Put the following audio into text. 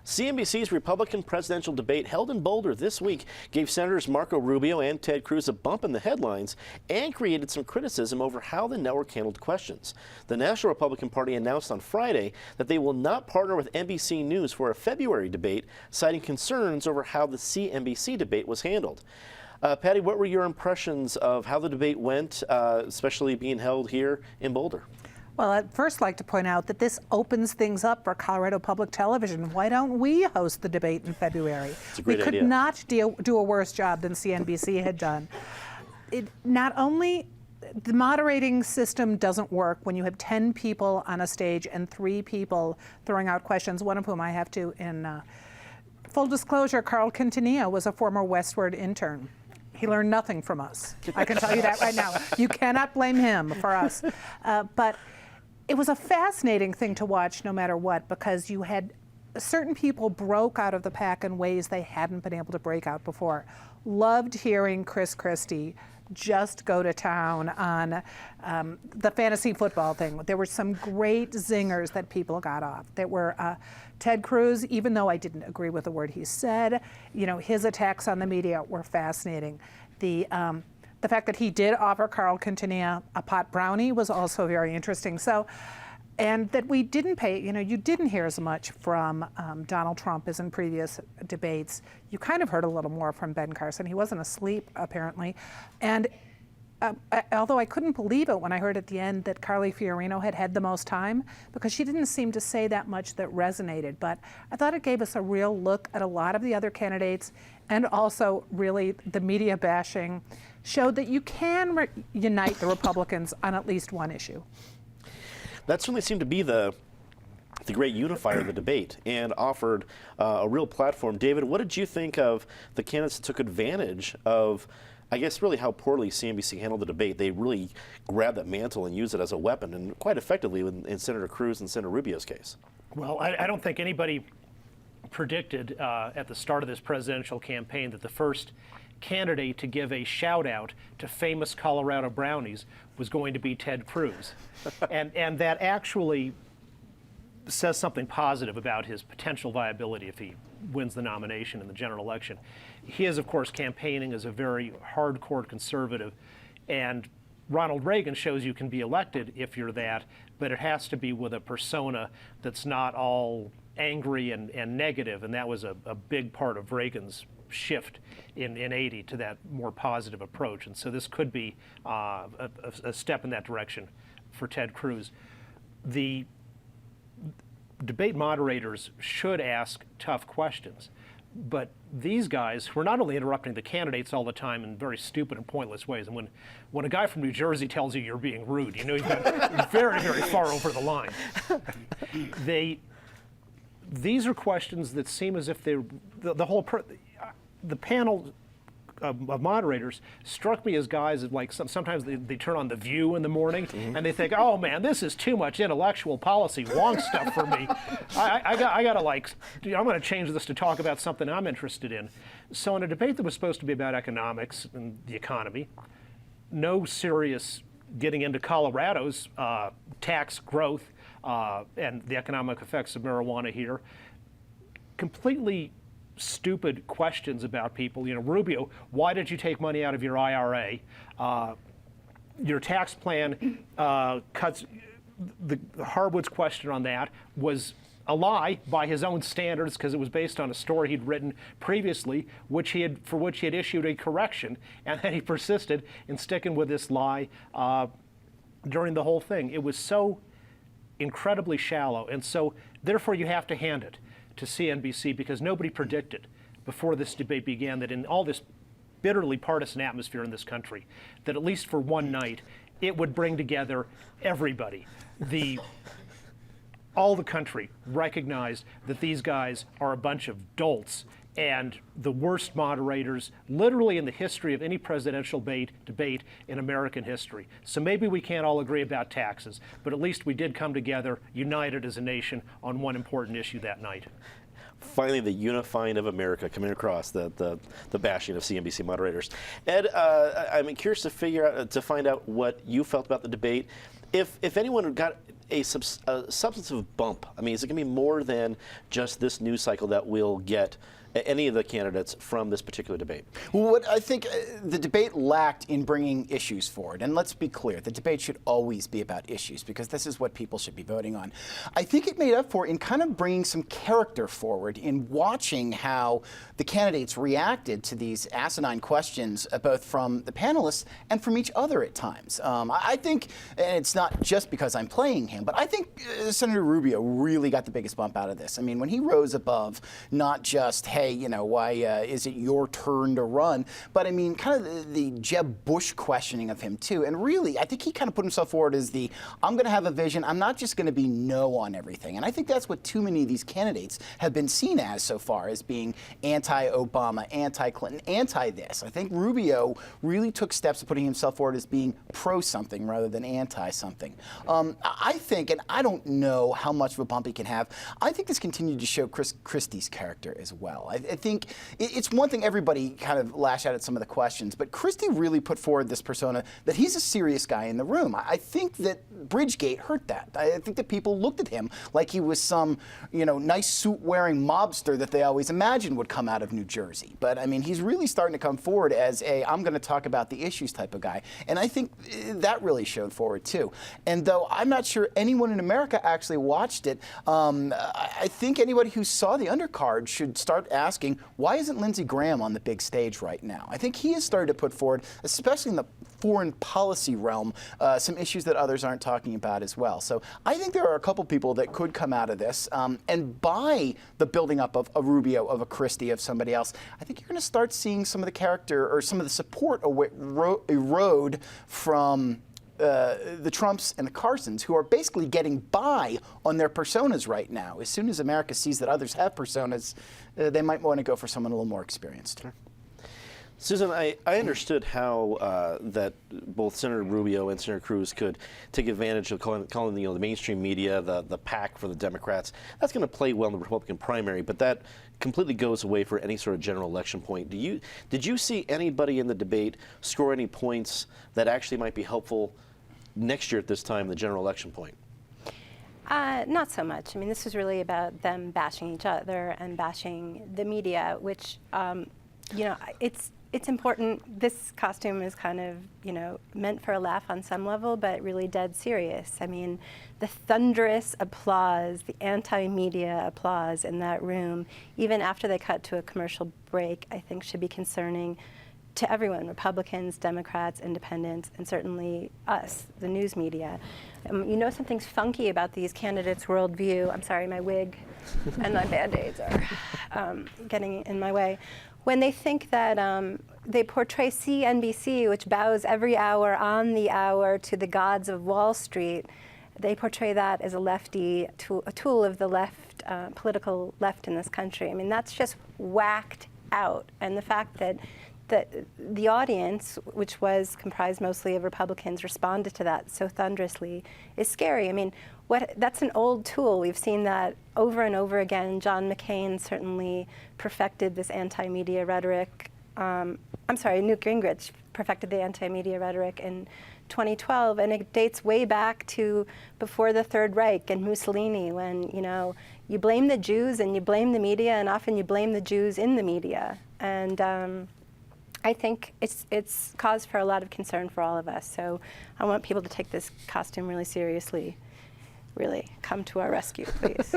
CNBC's Republican presidential debate held in Boulder this week gave Senators Marco Rubio and Ted Cruz a bump in the headlines and created some criticism over how the network handled questions. The National Republican Party announced on Friday that they will not partner with NBC News for a February debate, citing concerns over how the CNBC debate was handled. Patty, what were your impressions of how the debate went, especially being held here in Boulder? Well, I'd first like to point out that this opens things up for Colorado Public Television. Why don't we host the debate in February? It's a great idea. We could not do a worse job than CNBC had done. Not only the moderating system doesn't work when you have 10 people on a stage and 3 people throwing out questions, one of whom I have to, in full disclosure, Carl Quintanilla was a former Westward intern. He learned nothing from us. I can tell you that right now. You cannot blame him for us. But it was a fascinating thing to watch no matter what, because you had certain people broke out of the pack in ways they hadn't been able to break out before. Loved hearing Chris Christie just go to town on the fantasy football thing. There were some great zingers that people got off. There were Ted Cruz, even though I didn't agree with the word he said, his attacks on the media were fascinating. The fact that he did offer Carl Quintanilla a pot brownie was also very interesting. So, and that we didn't pay, you didn't hear as much from Donald Trump as in previous debates. You kind of heard a little more from Ben Carson. He wasn't asleep, apparently. And although I couldn't believe it when I heard at the end that Carly Fiorina had the most time, because she didn't seem to say that much that resonated. But I thought it gave us a real look at a lot of the other candidates, and also really the media bashing showed that you can unite the Republicans on at least one issue. That certainly seemed to be the great unifier of the debate and offered a real platform. David, what did you think of the candidates that took advantage of, I guess, really how poorly CNBC handled the debate? They really grabbed that mantle and used it as a weapon, and quite effectively in Senator Cruz and Senator Rubio's case. Well, I don't think anybody predicted at the start of this presidential campaign that the first candidate to give a shout out to famous Colorado brownies was going to be Ted Cruz. and that actually says something positive about his potential viability if he wins the nomination in the general election. He is, of course, campaigning as a very hardcore conservative, and Ronald Reagan shows you can be elected if you're that, but it has to be with a persona that's not all angry and negative, and that was a big part of Reagan's shift in 80 to that more positive approach. And so this could be a step in that direction for Ted Cruz. The debate moderators should ask tough questions, but these guys who are not only interrupting the candidates all the time in very stupid and pointless ways, and when a guy from New Jersey tells you you're being rude, you know you've gone very, very far over the line. These are questions that seem as if they're the panel of moderators struck me as guys that, like, sometimes they turn on The View in the morning and they think, oh man, this is too much intellectual policy wonk stuff for me. I gotta, like, I'm gonna change this to talk about something I'm interested in. So in a debate that was supposed to be about economics and the economy, no serious getting into Colorado's tax growth and the economic effects of marijuana here, completely stupid questions about people. Rubio, why did you take money out of your IRA? Your tax plan cuts. The Harwood's question on that was a lie by his own standards, because it was based on a story he'd written previously, for which he had issued a correction, and then he persisted in sticking with this lie during the whole thing. It was so incredibly shallow, and so therefore you have to hand it to CNBC, because nobody predicted before this debate began that in all this bitterly partisan atmosphere in this country, that at least for one night, it would bring together everybody. All the country recognized that these guys are a bunch of dolts and the worst moderators literally in the history of any presidential debate in American history. So maybe we can't all agree about taxes, but at least we did come together, united as a nation, on one important issue that night. Finally, the unifying of America coming across the bashing of CNBC moderators. Ed, I'm curious to find out what you felt about the debate. If anyone got a substantive bump? I mean, is it going to be more than just this news cycle that we'll get any of the candidates from this particular debate? Well, what I think the debate lacked in bringing issues forward, and let's be clear, the debate should always be about issues because this is what people should be voting on. I think it made up for in kind of bringing some character forward in watching how the candidates reacted to these asinine questions, both from the panelists and from each other at times. I think, and it's not just because I'm playing him, but I think Senator Rubio really got the biggest bump out of this. I mean, when he rose above not just, hey, why is it your turn to run? But I mean, kind of the Jeb Bush questioning of him too. And really, I think he kind of put himself forward as I'm going to have a vision. I'm not just going to be no on everything. And I think that's what too many of these candidates have been seen as so far, as being anti-Obama, anti-Clinton, anti-this. I think Rubio really took steps to putting himself forward as being pro-something rather than anti-something. I think, and I don't know how much of a bump he can have, I think this continued to show Chris Christie's character as well. I think it's one thing everybody kind of lash out at some of the questions, but Christie really put forward this persona that he's a serious guy in the room. I think that Bridgegate hurt that. I think that people looked at him like he was some, nice suit-wearing mobster that they always imagined would come out of New Jersey. But I mean, he's really starting to come forward as I'm going to talk about the issues type of guy. And I think that really showed forward too. And though I'm not sure anyone in America actually watched it, I think anybody who saw the undercard should start asking, why isn't Lindsey Graham on the big stage right now? I think he has started to put forward, especially in the foreign policy realm, some issues that others aren't talking about as well. So I think there are a couple people that could come out of this and by the building up of a Rubio, of a Christie, of somebody else. I think you're going to start seeing some of the character or some of the support erode from the Trumps and the Carsons, who are basically getting by on their personas right now. As soon as America sees that others have personas, they might want to go for someone a little more experienced. Sure. Susan, I understood how that both Senator Rubio and Senator Cruz could take advantage of calling the mainstream media the pack for the Democrats. That's going to play well in the Republican primary, but that completely goes away for any sort of general election point. Did you see anybody in the debate score any points that actually might be helpful next year at this time, the general election point? Not so much. I mean, this was really about them bashing each other and bashing the media, which, it's important. This costume is kind of, meant for a laugh on some level, but really dead serious. I mean, the thunderous applause, the anti-media applause in that room, even after they cut to a commercial break, I think should be concerning to everyone, Republicans, Democrats, independents, and certainly us, the news media. Something's funky about these candidates' worldview. I'm sorry, my wig and my Band-Aids are getting in my way. When they think that they portray CNBC, which bows every hour on the hour to the gods of Wall Street, they portray that as a tool of the left, political left in this country. I mean, that's just whacked out. And the fact that the audience, which was comprised mostly of Republicans, responded to that so thunderously is scary. I mean, that's an old tool. We've seen that over and over again. John McCain certainly perfected this anti-media rhetoric. Newt Gingrich perfected the anti-media rhetoric in 2012, and it dates way back to before the Third Reich and Mussolini, when you blame the Jews and you blame the media, and often you blame the Jews in the media. And I think it's cause for a lot of concern for all of us. So I want people to take this costume really seriously. Really, come to our rescue, please.